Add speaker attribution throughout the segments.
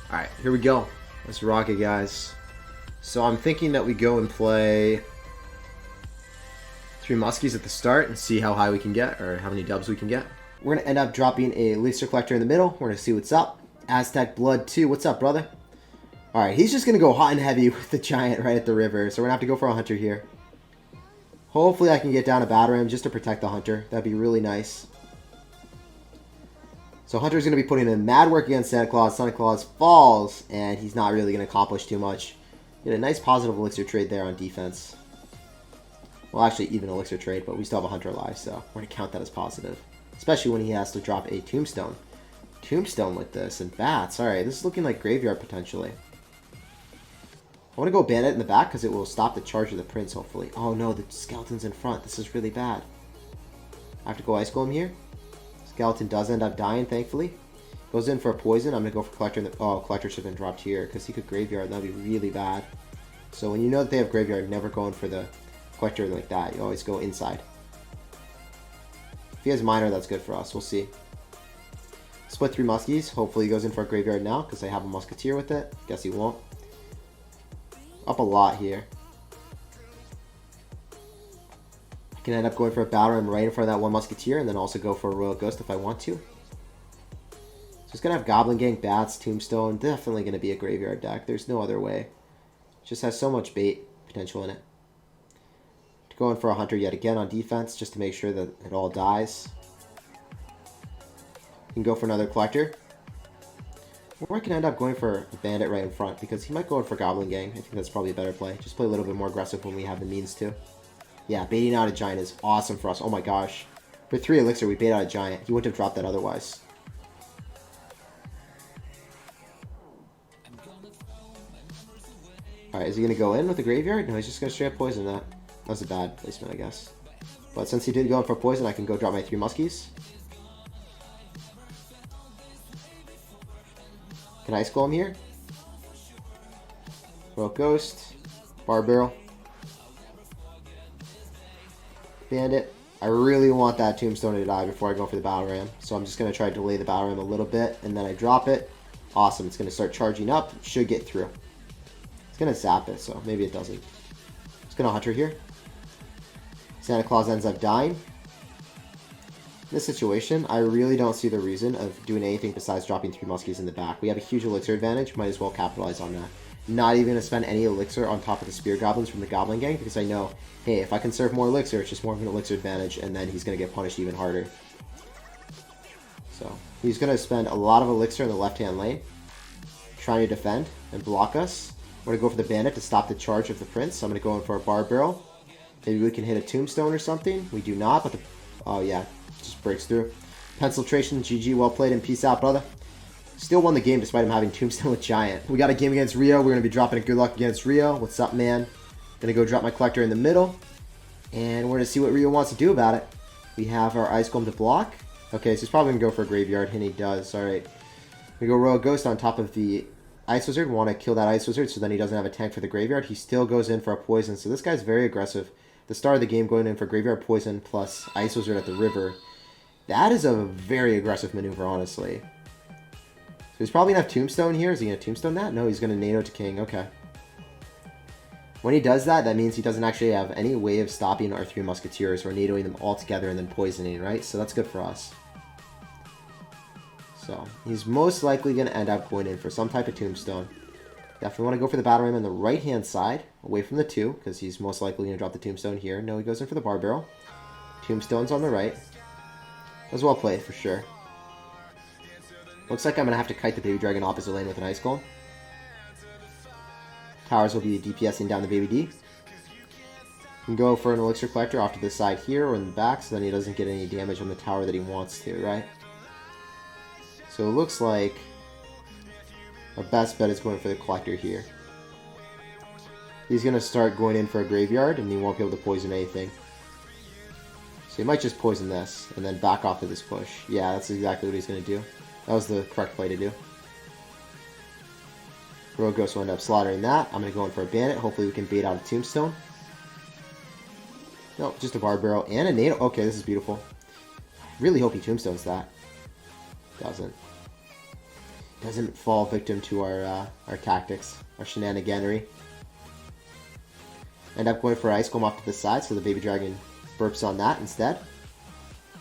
Speaker 1: Alright, here we go. Let's rock it, guys. So I'm thinking that we go and play 3 muskies at the start and see how high we can get, or how many dubs we can get. We're going to end up dropping a elixir collector in the middle. We're going to see what's up. Aztec Blood 2, what's up, brother? Alright, he's just going to go hot and heavy with the giant right at the river, so we're going to have to go for a hunter here. Hopefully I can get down a battle ram just to protect the hunter. That'd be really nice. So Hunter's going to be putting in mad work against Santa Claus. Santa Claus falls, and he's not really going to accomplish too much. Get a nice positive elixir trade there on defense. Well, actually, even elixir trade, but we still have a Hunter alive, so we're going to count that as positive. Especially when he has to drop a tombstone. Tombstone with this, and bats. Alright, this is looking like graveyard, potentially. I want to go bandit in the back, because it will stop the charge of the prince, hopefully. Oh no, the skeleton's in front. This is really bad. I have to go ice golem here. Skeleton does end up dying, thankfully. Goes in for a poison. I'm going to go for collector. Oh, collector should have been dropped here because he could graveyard. That would be really bad. So when you know that they have graveyard, never go in for the collector like that. You always go inside. If he has minor, that's good for us. We'll see. Split 3 muskies. Hopefully he goes in for a graveyard now because I have a musketeer with it. Guess he won't. Up a lot here. Can end up going for a battle ram right in front of that one musketeer, and then also go for a royal ghost if I want to. So it's gonna have goblin gang, bats, tombstone. Definitely gonna be a graveyard deck. There's no other way. It just has so much bait potential in it. Going for a hunter yet again on defense, just to make sure that it all dies. You can go for another collector, or I can end up going for a bandit right in front because he might go in for goblin gang. I think that's probably a better play. Just play a little bit more aggressive when we have the means to. Yeah, baiting out a giant is awesome for us. Oh my gosh. For 3 elixir, we bait out a giant. He wouldn't have dropped that otherwise. Alright, is he going to go in with the graveyard? No, he's just going to straight up poison that. That was a bad placement, I guess. But since he did go in for poison, I can go drop my 3 muskies. Can I ice golem here? Royal Ghost. Bar Barrel. Bandit. I really want that tombstone to die before I go for the battle ram. So I'm just going to try to delay the battle ram a little bit. And then I drop it. Awesome. It's going to start charging up. Should get through. It's going to zap it. So maybe it doesn't. It's going to hunter here. Santa Claus ends up dying. In this situation, I really don't see the reason of doing anything besides dropping 3 muskies in the back. We have a huge elixir advantage. Might as well capitalize on that. Not even going to spend any elixir on top of the spear goblins from the goblin gang because I know, hey, if I conserve more elixir, it's just more of an elixir advantage, and then he's going to get punished even harder. So he's going to spend a lot of elixir in the left-hand lane, trying to defend and block us. We're going to go for the bandit to stop the charge of the prince. So I'm going to go in for a bar barrel. Maybe we can hit a tombstone or something. We do not, but the... Oh, yeah. Just breaks through. Penciltration, GG, well played, and peace out, brother. Still won the game despite him having tombstone with giant. We got a game against Rio. We're going to be dropping a good luck against Rio. What's up, man? Going to go drop my collector in the middle. And we're going to see what Rio wants to do about it. We have our ice golem to block. Okay, so he's probably going to go for a graveyard, and he does. Alright. We go Royal Ghost on top of the Ice Wizard. We want to kill that Ice Wizard so then he doesn't have a tank for the graveyard. He still goes in for a poison. So this guy's very aggressive. The start of the game going in for graveyard poison plus Ice Wizard at the river. That is a very aggressive maneuver, honestly. So he's probably going to have Tombstone here. Is he going to Tombstone that? No, he's going to NATO to King. Okay. When he does that, that means he doesn't actually have any way of stopping our 3 Musketeers or NATOing them all together and then poisoning, right? So that's good for us. So he's most likely going to end up going in for some type of Tombstone. Definitely want to go for the battle ram on the right-hand side, away from the 2, because he's most likely going to drop the Tombstone here. No, he goes in for the bar barrel. Tombstone's on the right. As well played, for sure. Looks like I'm going to have to kite the baby dragon opposite lane with an ice golem. Towers will be DPSing down the baby D. You can go for an elixir collector off to the side here or in the back so then he doesn't get any damage on the tower that he wants to, right? So it looks like our best bet is going for the collector here. He's going to start going in for a graveyard and he won't be able to poison anything. So he might just poison this and then back off to this push. Yeah, that's exactly what he's going to do. That was the correct play to do. Royal Ghost will end up slaughtering that. I'm going to go in for a bandit. Hopefully we can bait out a tombstone. No, just a bar barrel and a NATO. Okay, this is beautiful. Really hope he tombstones that. Doesn't. doesn't fall victim to our tactics, our shenaniganery. End up going for Ice Golem off to the side, so the baby dragon burps on that instead. I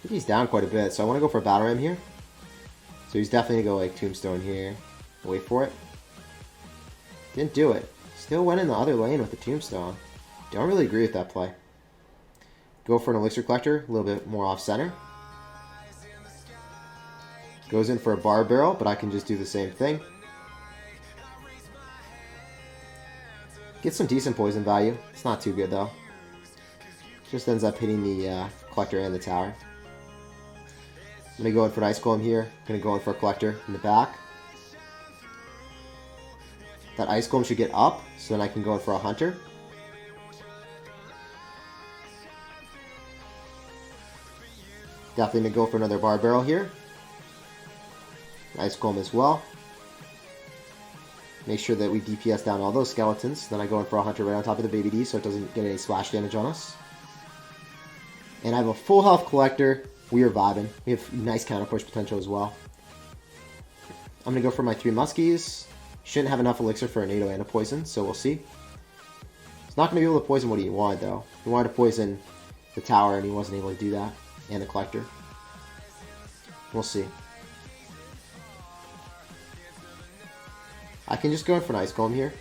Speaker 1: think he's down quite a bit, so I want to go for a Battle Ram here. So he's definitely going to go like Tombstone here. Wait for it. Didn't do it. Still went in the other lane with the Tombstone. Don't really agree with that play. Go for an Elixir Collector, a little bit more off-center. Goes in for a Bar Barrel, but I can just do the same thing. Get some decent poison value. It's not too good though. Just ends up hitting the Collector and the tower. I'm going to go in for an Ice Golem here. I'm going to go in for a Collector in the back. That Ice Golem should get up, so then I can go in for a Hunter. Definitely going to go for another Bar Barrel here. Ice Golem as well. Make sure that we DPS down all those skeletons. Then I go in for a Hunter right on top of the Baby D so it doesn't get any splash damage on us. And I have a full health Collector. We are vibing. We have nice counter push potential as well. I'm going to go for my 3 Muskies. Shouldn't have enough Elixir for a NATO and a Poison, so we'll see. He's not going to be able to poison what he wanted though. He wanted to poison the tower and he wasn't able to do that. And the Collector. We'll see. I can just go in for an Ice Golem here.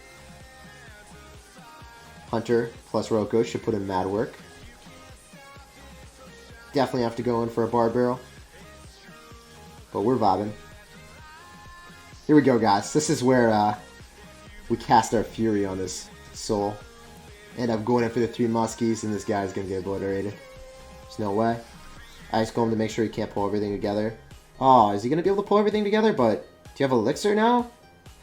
Speaker 1: Hunter plus Royal Ghost should put in mad work. Definitely have to go in for a Bar Barrel. But we're vibing. Here we go, guys. This is where we cast our fury on this soul. End up going in for the 3 Muskies, and this guy's going to get obliterated. There's no way. Ice Golem to make sure he can't pull everything together. Oh, is he going to be able to pull everything together? But do you have Elixir now?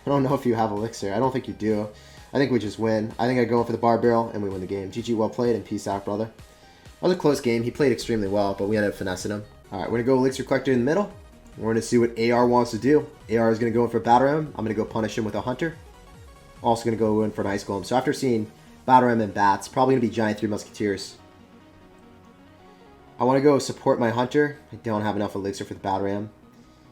Speaker 1: I don't know if you have Elixir. I don't think you do. I think we just win. I think I go in for the Bar Barrel, and we win the game. GG, well played, and peace out, brother. That was a close game. He played extremely well, but we ended up finessing him. Alright, we're going to go Elixir Collector in the middle. We're going to see what AR wants to do. AR is going to go in for a Battle Ram. I'm going to go punish him with a Hunter. Also going to go in for an Ice Golem. So after seeing Battle Ram and Bats, probably going to be Giant 3 Musketeers. I want to go support my Hunter. I don't have enough Elixir for the Battle Ram.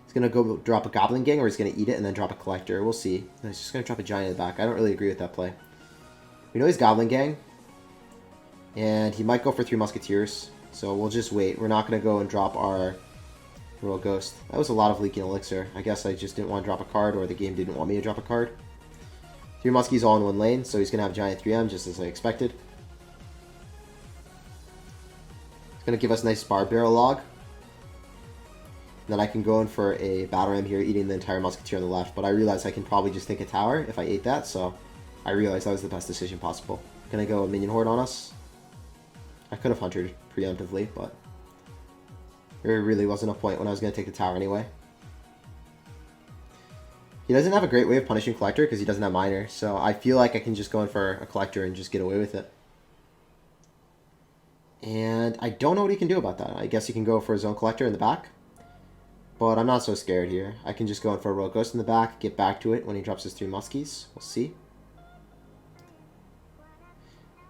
Speaker 1: He's going to go drop a Goblin Gang, or he's going to eat it and then drop a Collector. We'll see. No, he's just going to drop a Giant in the back. I don't really agree with that play. We know he's Goblin Gang. And he might go for 3 Musketeers. So we'll just wait. We're not going to go and drop our Royal Ghost. That was a lot of leaking Elixir. I guess I just didn't want to drop a card, or the game didn't want me to drop a card. 3 Muskies all in one lane, so he's going to have Giant 3M, just as I expected. It's going to give us a nice Bar Barrel log. Then I can go in for a Battle Ram here, eating the entire Musketeer on the left, but I realized I can probably just think a tower if I ate that, so I realized that was the best decision possible. Gonna go a Minion Horde on us. I could have hunted preemptively, but there really wasn't a point when I was going to take the tower anyway. He doesn't have a great way of punishing Collector because he doesn't have Miner, so I feel like I can just go in for a Collector and just get away with it. And I don't know what he can do about that. I guess he can go for his own Collector in the back. But I'm not so scared here. I can just go in for a Royal Ghost in the back, get back to it when he drops his 3 Muskies. We'll see.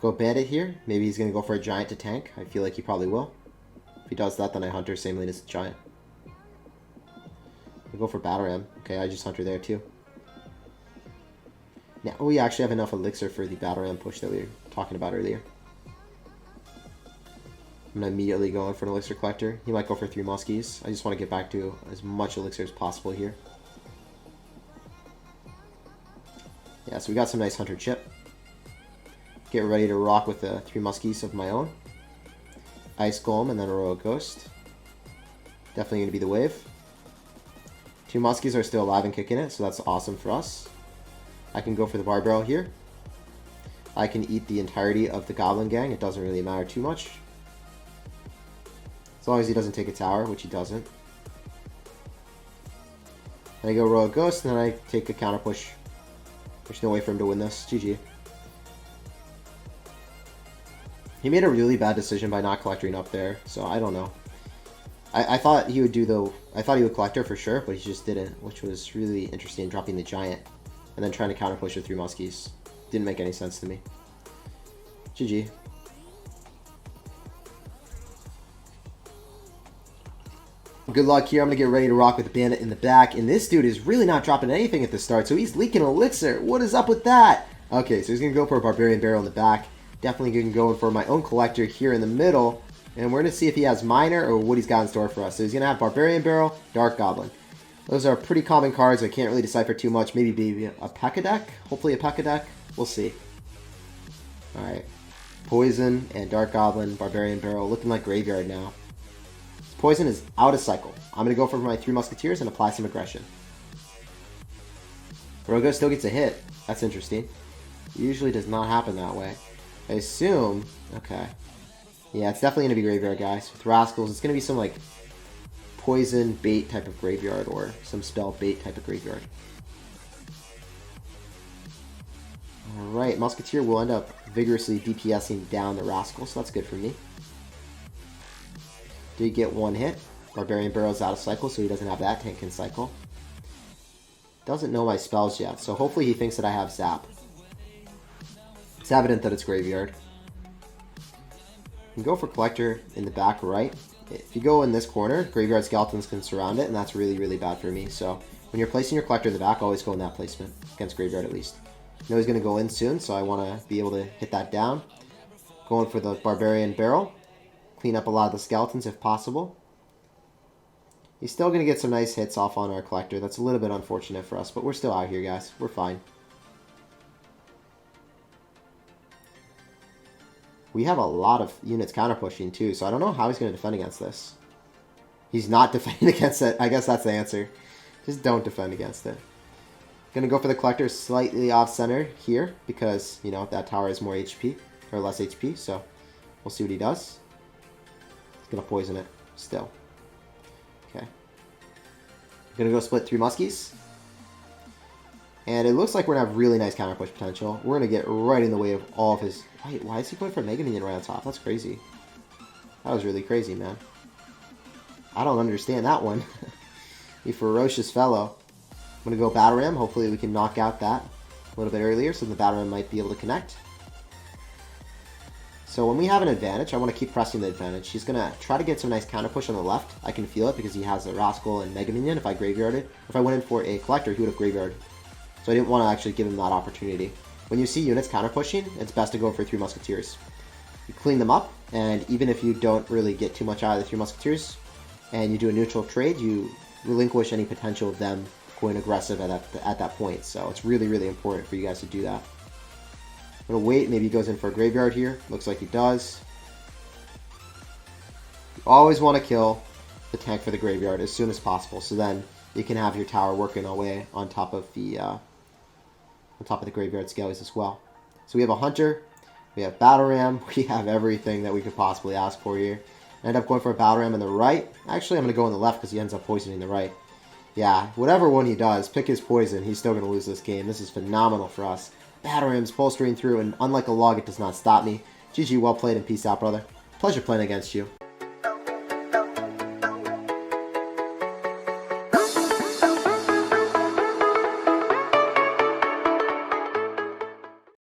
Speaker 1: Go Bandit here. Maybe he's going to go for a Giant to tank. I feel like he probably will. If he does that, then I Hunter, same lane as the Giant. I'll go for Battle Ram. Okay, I just Hunter there too. Now we actually have enough Elixir for the Battle Ram push that we were talking about earlier. I'm going to immediately go in for an Elixir Collector. He might go for 3 Muskies. I just want to get back to as much Elixir as possible here. Yeah, so we got some nice Hunter chip. Get ready to rock with the 3 Muskies of my own. Ice Golem and then a Royal Ghost. Definitely going to be the wave. 2 Muskies are still alive and kicking it, so that's awesome for us. I can go for the Bar Barrel here. I can eat the entirety of the Goblin Gang. It doesn't really matter too much. As long as he doesn't take a tower, which he doesn't. Then I go Royal Ghost, and then I take a counter push. There's no way for him to win this. GG. He made a really bad decision by not collecting up there, so I don't know. I thought he would do the... I thought he would Collector for sure, but he just didn't, which was really interesting, dropping the Giant. And then trying to counter push with 3 Muskies. Didn't make any sense to me. GG. Good luck here. I'm going to get ready to rock with the bandit in the back. And this dude is really not dropping anything at the start. So he's leaking elixir. What is up with that? Okay, so he's going to go for a barbarian barrel in the back. Definitely going to go for my own collector here in the middle. And we're going to see if he has miner or what he's got in store for us. So he's going to have barbarian barrel, dark goblin. Those are pretty common cards. I can't really decipher too much. Maybe a P.E.K.K.A deck? Hopefully a P.E.K.K.A deck. We'll see. Alright. Poison and dark goblin, barbarian barrel. Looking like graveyard now. Poison is out of cycle. I'm going to go for my 3 musketeers and apply some aggression. Rogo still gets a hit. That's interesting. Usually does not happen that way. I assume... Okay. Yeah, it's definitely going to be graveyard, guys. With Rascals, it's going to be some, like, poison bait type of graveyard or some spell bait type of graveyard. Alright, Musketeer will end up vigorously DPSing down the Rascal, so that's good for me. Did get 1 hit. Barbarian Barrel's out of cycle, so he doesn't have that tank in cycle. Doesn't know my spells yet, so hopefully he thinks that I have Zap. It's evident that it's graveyard. You can go for Collector in the back right. If you go in this corner, Graveyard Skeletons can surround it, and that's really, really bad for me. So when you're placing your Collector in the back, always go in that placement, against Graveyard at least. I know he's going to go in soon, so I want to be able to hit that down. Going for the Barbarian Barrel. Clean up a lot of the skeletons if possible. He's still going to get some nice hits off on our Collector. That's a little bit unfortunate for us, but we're still out here, guys. We're fine. We have a lot of units counter-pushing, too, so I don't know how he's going to defend against this. He's not defending against it. I guess that's the answer. Just don't defend against it. Going to go for the Collector slightly off-center here, because, you know, that tower has more HP, or less HP, so we'll see what he does. Gonna poison it still. Okay. Gonna go split 3 muskies. And it looks like we're gonna have really nice counter push potential. We're gonna get right in the way of all of his... Wait, why is he going for Mega Minion right on top? That's crazy. That was really crazy, man. I don't understand that one. You ferocious fellow. I'm gonna go Battle Ram. Hopefully we can knock out that a little bit earlier so the Battle Ram might be able to connect. So when we have an advantage, I want to keep pressing the advantage. He's going to try to get some nice counter push on the left. I can feel it because he has a Rascal and Mega Minion if I graveyarded. If I went in for a Collector, he would have graveyarded. So I didn't want to actually give him that opportunity. When you see units counter pushing, it's best to go for 3 Musketeers. You clean them up, and even if you don't really get too much out of the 3 Musketeers, and you do a neutral trade, you relinquish any potential of them going aggressive at that point. So it's really, really important for you guys to do that. I'm going to wait. Maybe he goes in for a graveyard here. Looks like he does. You always want to kill the tank for the graveyard as soon as possible. So then you can have your tower working away on top of the graveyard skellies as well. So we have a Hunter. We have Battle Ram. We have everything that we could possibly ask for here. I end up going for a Battle Ram on the right. Actually, I'm going to go on the left because he ends up poisoning the right. Yeah, whatever one he does, pick his poison. He's still going to lose this game. This is phenomenal for us. Battle Ram's bolstering through, and unlike a log, it does not stop me. GG, well played, and peace out, brother. Pleasure playing against you.